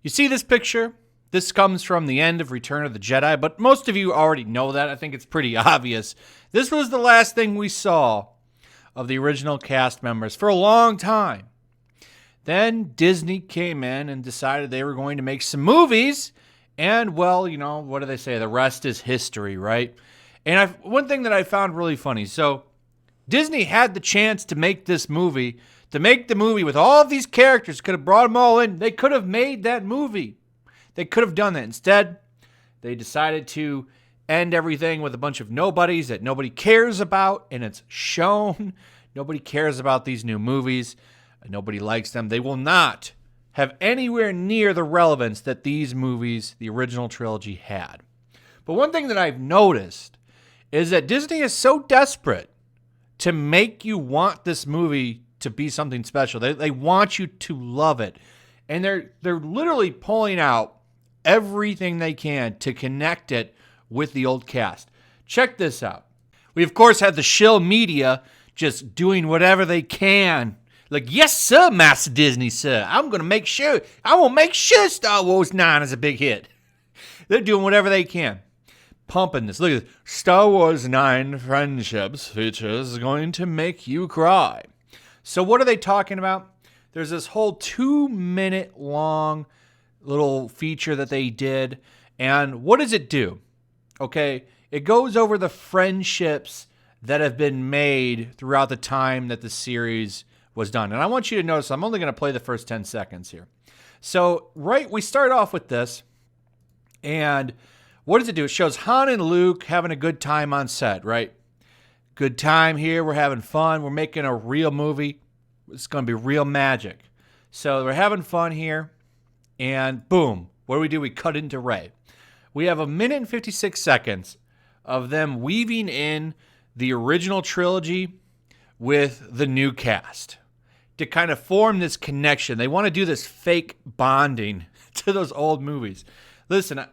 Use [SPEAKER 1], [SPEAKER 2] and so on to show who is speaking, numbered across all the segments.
[SPEAKER 1] You see this picture? This comes from the end of Return of the Jedi, but most of you already know that. I think it's pretty obvious. This was the last thing we saw of the original cast members for a long time. Then Disney came in and decided they were going to make some movies. And, well, you know, what do they say? The rest is history, right? And one thing that I found really funny. So Disney had the chance to make this movie, to make the movie with all of these characters, could have brought them all in. They could have made that movie. They could have done that. Instead, they decided to end everything with a bunch of nobodies that nobody cares about, and it's shown. Nobody cares about these new movies. Nobody likes them. They will not have anywhere near the relevance that these movies, the original trilogy, had. But one thing that I've noticed is that Disney is so desperate to make you want this movie to be something special. They want you to love it. And they're literally pulling out everything they can to connect it with the old cast. Check this out. We, of course, had the shill media just doing whatever they can. Like, yes, sir, Master Disney, sir. I will make sure Star Wars 9 is a big hit. They're doing whatever they can. Pumping this. Look at this. Star Wars 9 Friendships features is going to make you cry. So what are they talking about? There's this whole 2-minute long little feature that they did. And what does it do? Okay, it goes over the friendships that have been made throughout the time that the series was done. And I want you to notice, I'm only going to play the first 10 seconds here. So, we start off with this, and what does it do? It shows Han and Luke having a good time on set, right? Good time here. We're having fun. We're making a real movie. It's going to be real magic. So, we're having fun here, and boom. What do? We cut into Rey. We have 1 minute and 56 seconds of them weaving in the original trilogy with the new cast to kind of form this connection. They want to do this fake bonding to those old movies. Listen,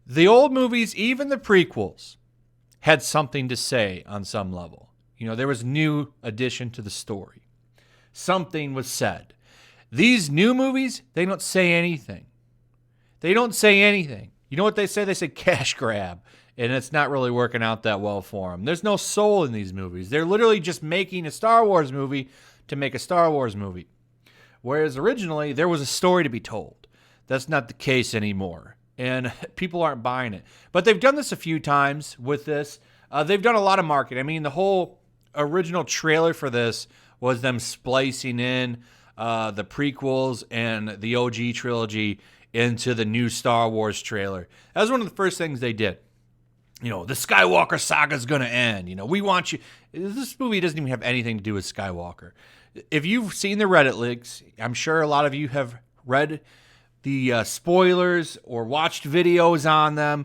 [SPEAKER 1] the old movies, even the prequels, had something to say on some level. You know, there was new addition to the story. Something was said. These new movies, they don't say anything. They don't say anything. You know what they say? They say cash grab. And it's not really working out that well for them. There's no soul in these movies. They're literally just making a Star Wars movie to make a Star Wars movie. Whereas originally, there was a story to be told. That's not the case anymore. And people aren't buying it. But they've done this a few times with this. They've done a lot of marketing. I mean, the whole original trailer for this was them splicing in the prequels and the OG trilogy into the new Star Wars trailer. That was one of the first things they did. You know, the Skywalker saga is going to end. You know, we want you. This movie doesn't even have anything to do with Skywalker. If you've seen the Reddit leaks, I'm sure a lot of you have read the spoilers or watched videos on them.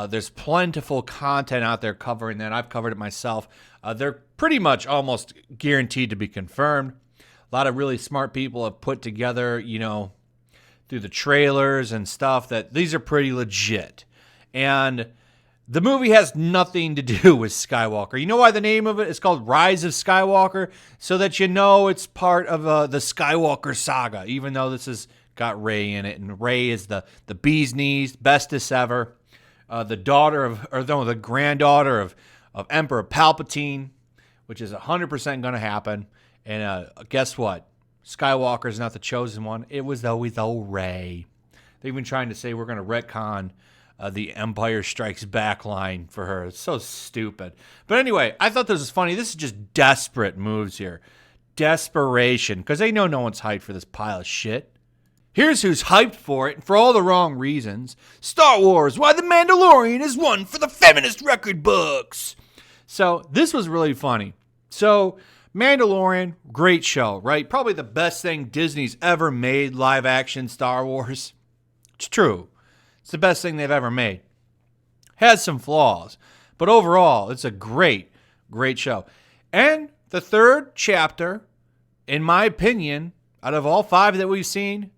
[SPEAKER 1] There's plentiful content out there covering that. I've covered it myself. They're pretty much almost guaranteed to be confirmed. A lot of really smart people have put together, you know, through the trailers and stuff, that these are pretty legit. And the movie has nothing to do with Skywalker. You know why the name of it is called Rise of Skywalker? So that you know it's part of the Skywalker saga, even though this has got Rey in it. And Rey is the bee's knees, bestest ever. The granddaughter of Emperor Palpatine, which is 100% going to happen. And guess what? Skywalker's not the chosen one. It was always old Rey. They've been trying to say we're going to retcon the Empire Strikes Back line for her. It's so stupid. But anyway, I thought this was funny. This is just desperate moves here. Desperation. Because they know no one's hyped for this pile of shit. Here's who's hyped for it, and for all the wrong reasons. Star Wars, why the Mandalorian is one for the feminist record books. So this was really funny. So Mandalorian, great show, right? Probably the best thing Disney's ever made, live action Star Wars. It's true. It's the best thing they've ever made. Has some flaws, but overall, it's a great, great show. And the third chapter, in my opinion, out of all 5 that we've seen,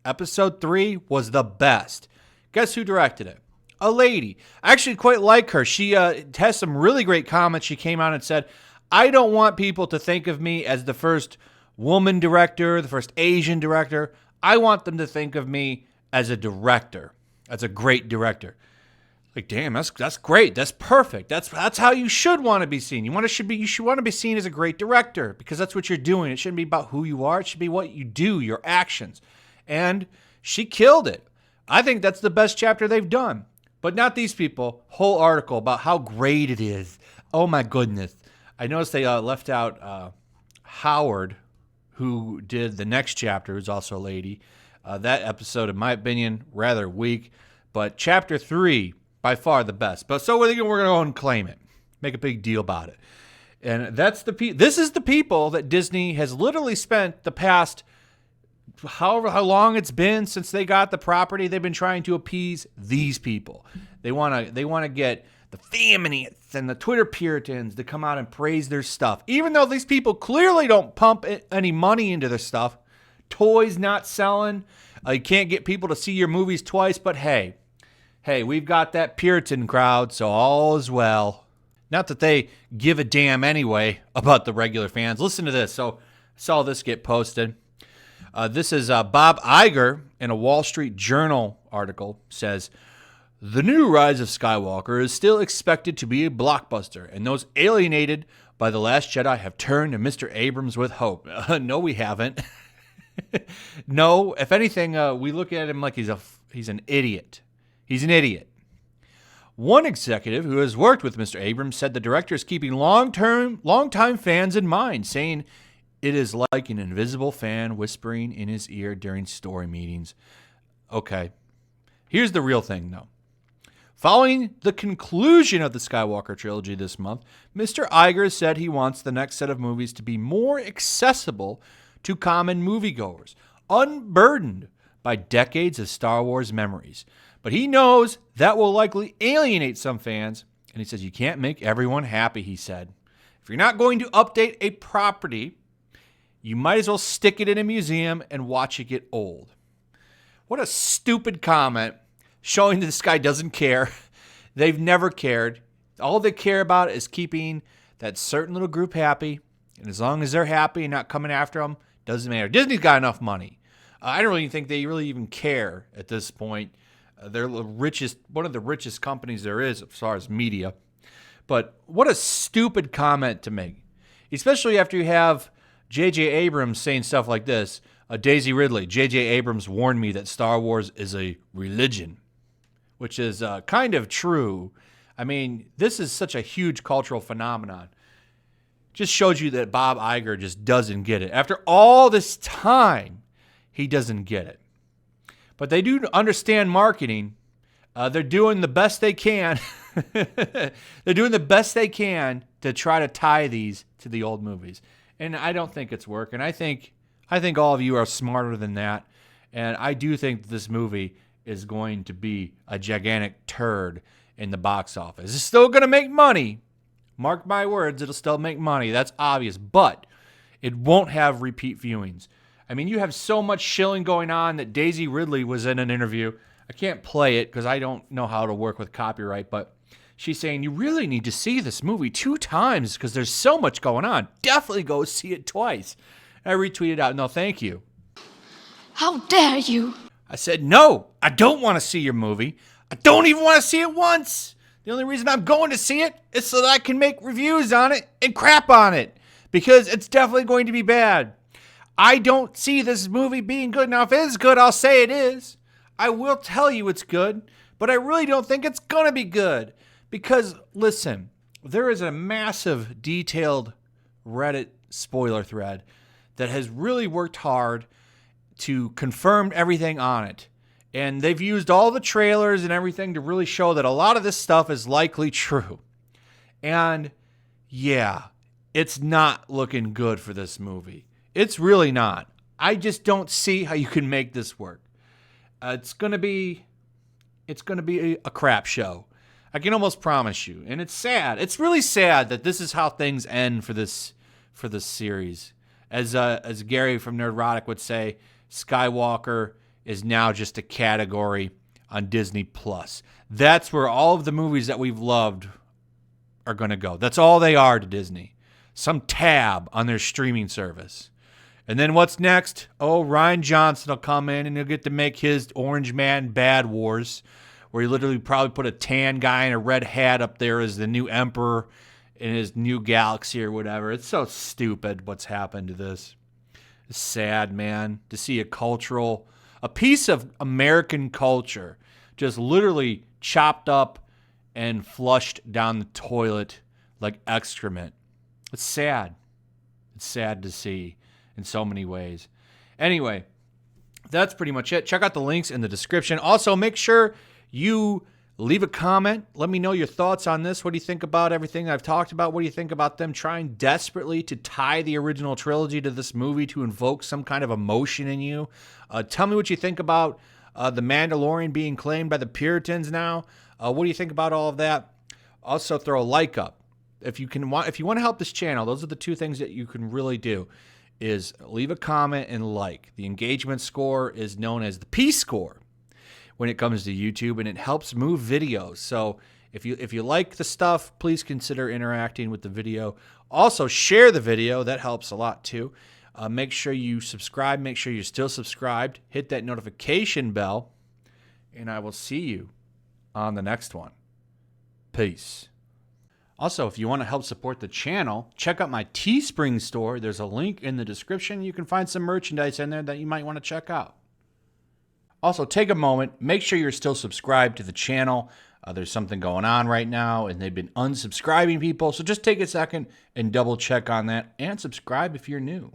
[SPEAKER 1] episode 3 was the best. Guess who directed it? A lady. I actually quite like her. She has some really great comments. She came out and said, I don't want people to think of me as the first woman director, the first Asian director. I want them to think of me as a director, as a great director. Like, damn, that's great. That's perfect. That's how you should want to be seen. You should want to be seen as a great director because that's what you're doing. It shouldn't be about who you are. It should be what you do, your actions. And she killed it. I think that's the best chapter they've done. But not these people. Whole article about how great it is. Oh my goodness. I noticed they left out Howard, who did the next chapter, who's also a lady. That episode, in my opinion, rather weak. But chapter 3, by far the best. But so we're going to go and claim it. Make a big deal about it. And this is the people that Disney has literally spent the past, how long it's been since they got the property. They've been trying to appease these people. They want to get the feminists and the Twitter Puritans to come out and praise their stuff. Even though these people clearly don't pump any money into their stuff. Toys not selling. You can't get people to see your movies twice. But hey, we've got that Puritan crowd, so all is well. Not that they give a damn anyway about the regular fans. Listen to this. So saw this get posted. This is Bob Iger in a Wall Street Journal article says, the new Rise of Skywalker is still expected to be a blockbuster, and those alienated by The Last Jedi have turned to Mr. Abrams with hope. No, we haven't. No, if anything, we look at him like he's an idiot. He's an idiot. One executive who has worked with Mr. Abrams said the director is keeping long-time fans in mind, saying it is like an invisible fan whispering in his ear during story meetings. Okay, here's the real thing, though. Following the conclusion of the Skywalker trilogy this month, Mr. Iger said he wants the next set of movies to be more accessible to common moviegoers, unburdened by decades of Star Wars memories. But he knows that will likely alienate some fans, and he says you can't make everyone happy, he said. If you're not going to update a property, you might as well stick it in a museum and watch it get old. What a stupid comment, showing that this guy doesn't care. They've never cared. All they care about is keeping that certain little group happy, and as long as they're happy and not coming after them, doesn't matter. Disney's got enough money. I don't really think they really even care at this point. They're one of the richest companies there is as far as media. But what a stupid comment to make, especially after you have J.J. Abrams saying stuff like this. Daisy Ridley, J.J. Abrams warned me that Star Wars is a religion, which is kind of true. I mean, this is such a huge cultural phenomenon. Just showed you that Bob Iger just doesn't get it. After all this time, he doesn't get it. But they do understand marketing. They're doing the best they can. They're doing the best they can to try to tie these to the old movies. And I don't think it's working. I think all of you are smarter than that. And I do think this movie is going to be a gigantic turd in the box office. It's still going to make money. Mark my words, it'll still make money. That's obvious. But it won't have repeat viewings. I mean, you have so much shilling going on that Daisy Ridley was in an interview. I can't play it because I don't know how to work with copyright, but she's saying you really need to see this movie 2 times because there's so much going on. Definitely go see it twice. I retweeted out, no, thank you.
[SPEAKER 2] How dare you?
[SPEAKER 1] I said, no, I don't want to see your movie. I don't even want to see it once. The only reason I'm going to see it is so that I can make reviews on it and crap on it because it's definitely going to be bad. I don't see this movie being good. Now, if it is good, I'll say it is. I will tell you it's good, but I really don't think it's going to be good because, listen, there is a massive detailed Reddit spoiler thread that has really worked hard to confirm everything on it. And they've used all the trailers and everything to really show that a lot of this stuff is likely true. And yeah, it's not looking good for this movie. It's really not. I just don't see how you can make this work. It's gonna be a crap show. I can almost promise you. And it's sad. It's really sad that this is how things end for this series. As Gary from Nerdrotic would say, Skywalker is now just a category on Disney Plus. That's where all of the movies that we've loved are going to go. That's all they are to Disney. Some tab on their streaming service. And then what's next? Oh, Ryan Johnson will come in and he'll get to make his Orange Man Bad Wars, where he literally probably put a tan guy in a red hat up there as the new emperor in his new galaxy or whatever. It's so stupid what's happened to this. It's sad, man, to see a piece of American culture just literally chopped up and flushed down the toilet like excrement. It's sad. It's sad to see in so many ways. Anyway, that's pretty much it. Check out the links in the description. Also, make sure you leave a comment. Let me know your thoughts on this. What do you think about everything I've talked about? What do you think about them trying desperately to tie the original trilogy to this movie to invoke some kind of emotion in you? Tell me what you think about the Mandalorian being claimed by the Puritans now. What do you think about all of that? Also, throw a like up. If you want to help this channel, those are the two things that you can really do. Is leave a comment and like. The engagement score is known as the P score when it comes to YouTube, and it helps move videos. So if you like the stuff, please consider interacting with the video. Also, share the video. That helps a lot too. Make sure you subscribe. Make sure you're still subscribed. Hit that notification bell, and I will see you on the next one. Peace. Also, if you want to help support the channel, check out my Teespring store. There's a link in the description. You can find some merchandise in there that you might want to check out. Also, take a moment. Make sure you're still subscribed to the channel. There's something going on right now, and they've been unsubscribing people. So just take a second and double check on that, and subscribe if you're new.